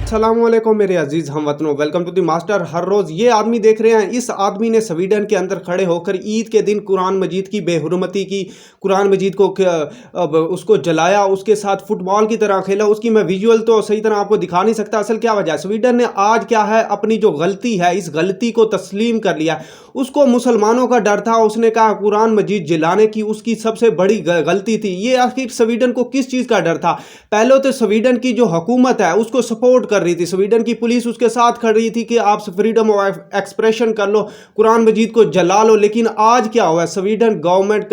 अस्सलामुअलैकुम मेरे अजीज़ हमवतनों, welcome to the master. हर रोज़ ये आदमी देख रहे हैं, इस आदमी ने स्वीडन के अंदर खड़े होकर ईद के दिन कुरान मजीद की बेहुरमती की, कुरान मजीद को उसको जलाया, उसके साथ फुटबॉल की तरह खेला। उसकी मैं विजुअल तो सही तरह आपको दिखा नहीं सकता। असल क्या वजह है, स्वीडन ने आज क्या है अपनी जो गलती है इस गलती को तस्लीम कर लिया। उसको मुसलमानों का डर था, उसने कहा कुरान मजीद जलाने की उसकी सबसे बड़ी गलती थी। ये आखिर स्वीडन को किस चीज़ का डर था? पहले तो स्वीडन की जो हुकूमत है उसको सपोर्ट कर रही थी, स्वीडन की पुलिस उसके साथ खड़ी थी कि आप फ्रीडम ऑफ एक्सप्रेशन कर लो, कुरान मजीद को जला लो। लेकिन आज क्या हुआ, स्वीडन गवर्नमेंट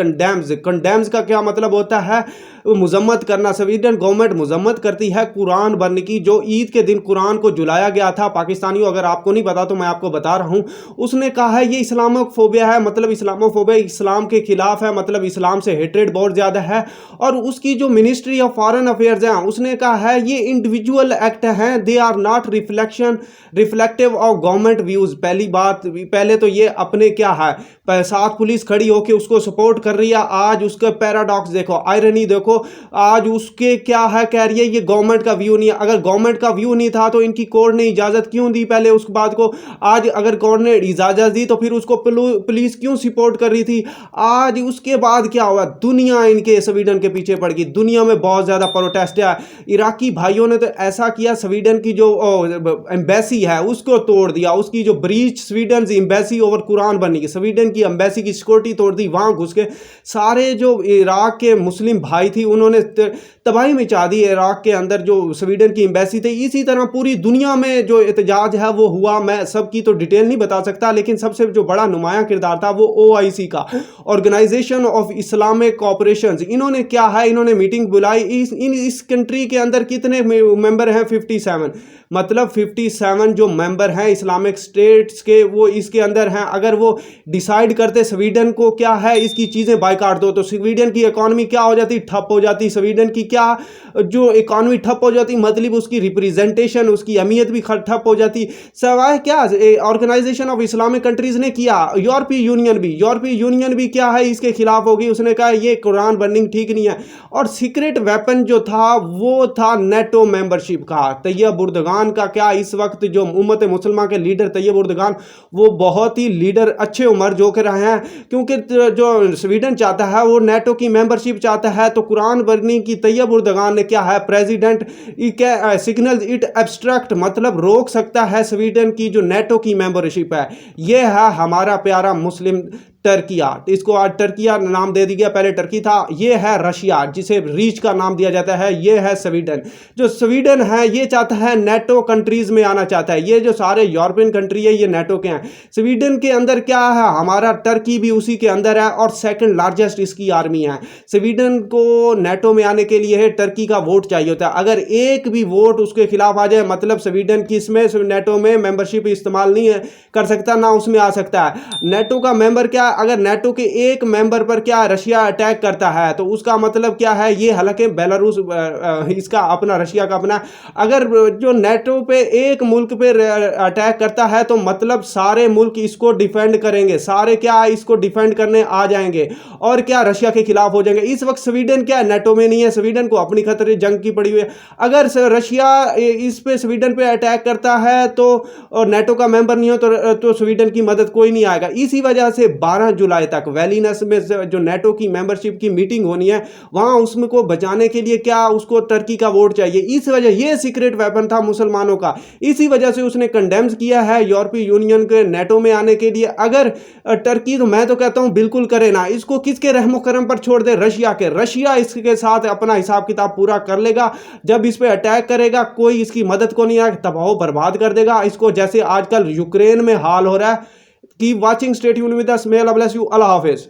कंडेम्स का क्या मतलब होता है? मुजम्मत करना। स्वीडन गवर्नमेंट मुजम्मत करती है कुरान बर्न की। जो ईद के दिन कुरान को जलाया गया था, पाकिस्तानियों अगर आपको नहीं पता तो मैं आपको बता रहा हूं, उसने कहा है ये इस्लामोफोबिया है, मतलब इस्लामोफोबिया इस्लाम के खिलाफ है, मतलब इस्लाम से हेट्रेड बहुत ज्यादा है। और उसकी जो मिनिस्ट्री ऑफ फॉरेन अफेयर्स है उसने कहा है ये इंडिविजुअल एक्ट हैं, they are not reflective of government views. पहली बात, पहले तो ये अपने क्या है साथ पुलिस खड़ी होकर उसको सपोर्ट कर रही है। आज उसका पैराडॉक्स देखो, आयरनी देखो, आज उसके क्या है कह रही है ये गवर्नमेंट का व्यू नहीं है। अगर गवर्नमेंट का व्यू नहीं था तो इनकी कोर्ट ने इजाजत क्यों दी पहले उस बात को? आज अगर कोर्ट ने इजाजत दी तो फिर उसको पुलिस क्यों सपोर्ट कर रही थी? आज उसके बाद क्या हुआ, दुनिया इनके स्वीडन के पीछे पड़ गई। दुनिया में बहुत ज्यादा प्रोटेस्ट है। इराकी भाइयों ने तो ऐसा किया, स्वीडन की जो एम्बेसी है उसको तोड़ दिया, उसकी जो breach Sweden embassy over Quran बनी की, स्वीडन की एम्बेसी की सिक्योरिटी तोड़ दी। वहां घुस के सारे जो इराक के मुस्लिम भाई थी उन्होंने तबाही मचा दी इराक के अंदर जो स्वीडन की एम्बेसी थी। इसी तरह पूरी दुनिया में जो एहतजाज है वो हुआ। मैं सबकी तो डिटेल नहीं बता सकता, लेकिन सबसे जो बड़ा नुमायां किरदार था वो OIC का, ऑर्गेनाइजेशन ऑफ इस्लामिक कॉपरेशन। इन्होंने क्या है, इन्होंने मीटिंग बुलाई। इस कंट्री के अंदर कितने मेंबर हैं? 57, मतलब 57 जो मेंबर हैं इस्लामिक स्टेट्स के वो इसके अंदर हैं। अगर वो डिसाइड करते स्वीडन को क्या है इसकी चीज़ें बाइकाट दो तो स्वीडन की इकोनॉमी क्या हो जाती? ठप हो जाती। स्वीडन की क्या जो इकोनॉमी ठप हो जाती, मतलब उसकी रिप्रेजेंटेशन, उसकी अहमियत भी ठप हो जाती। सवाए क्या ऑर्गेनाइजेशन ऑफ इस्लामिक कंट्रीज ने किया, यूरोपीय यूनियन भी क्या है इसके खिलाफ होगी। उसने कहा ये कुरान बर्निंग ठीक नहीं है। और सीक्रेट वेपन जो था वो था नेटो मेंबरशिप का। तैयब उर्दगान का क्या इस वक्त जो उम्मत मुसलमान के लीडर तैयब उर्दगान, वो बहुत ही लीडर अच्छे उम्र जो के रहे हैं, क्योंकि जो स्वीडन चाहता है वो नेटो की मेंबरशिप चाहता है। तो कुरान बर्निंग की तैयब उर्दगान ने क्या है, प्रेसिडेंट सिग्नल इट एब्स्ट्रैक्ट, मतलब रोक सकता है स्वीडन की जो नेटो की मेंबरशिप है। यह है हमारा प्यारा मुस्लिम टर्किया। इसको आज टर्किया नाम दे दिया, पहले टर्की था। ये है रशिया जिसे रीच का नाम दिया जाता है। ये है स्वीडन। जो स्वीडन है ये चाहता है नेटो कंट्रीज में आना चाहता है। ये जो सारे यूरोपियन कंट्री है ये नेटो के हैं। स्वीडन के अंदर क्या है, हमारा टर्की भी उसी के अंदर है और सेकंड लार्जेस्ट इसकी आर्मी है। स्वीडन को नेटो में आने के लिए टर्की का वोट चाहिए होता है। अगर एक भी वोट उसके खिलाफ आ जाए मतलब स्वीडन किसमें नेटो में मेंबरशिप इस्तेमाल नहीं है कर सकता, ना उसमें आ सकता है। नेटो का मेंबर क्या, अगर नेटो के एक मेंबर पर क्या रशिया अटैक करता है तो उसका मतलब क्या है, ये हालांकि बेलारूस इसका अपना, रशिया का अपना, अगर जो नेटो पे एक मुल्क पे अटैक करता है तो मतलब सारे मुल्क इसको डिफेंड करेंगे, सारे क्या इसको डिफेंड करने आ जाएंगे और क्या रशिया के खिलाफ हो जाएंगे। इस वक्त स्वीडन क्या नेटो में नहीं है, स्वीडन को अपनी खतरे जंग की पड़ी हुई है। अगर रशिया इस पे स्वीडन पे अटैक करता है तो और नेटो का मेंबर नहीं हो तो स्वीडन की मदद कोई नहीं आएगा। इसी वजह से 12 जुलाई तक वेलिनस में जो नेटो की मेंबरशिप की मीटिंग होनी है वहां उसमें को बचाने के लिए क्या उसको टर्की का वोट चाहिए। इस वजह ये सीक्रेट वेपन था मुसलमानों का, इसी वजह से उसने कंडेम्स किया है यूरोपीय यूनियन के नेटो में आने के लिए। अगर टर्की, तो मैं तो कहता हूं बिल्कुल करे ना, इसको किसके रहमो करम पर छोड़ दे, रशिया के। रशिया इसके साथ अपना हिसाब किताब पूरा कर लेगा। जब इस पे अटैक करेगा कोई इसकी मदद को नहीं आएगा, तबाह बर्बाद कर देगा इसको, जैसे आजकल यूक्रेन में हाल हो रहा है। Keep watching, stay tuned with us, may Allah bless you, Allah Hafiz.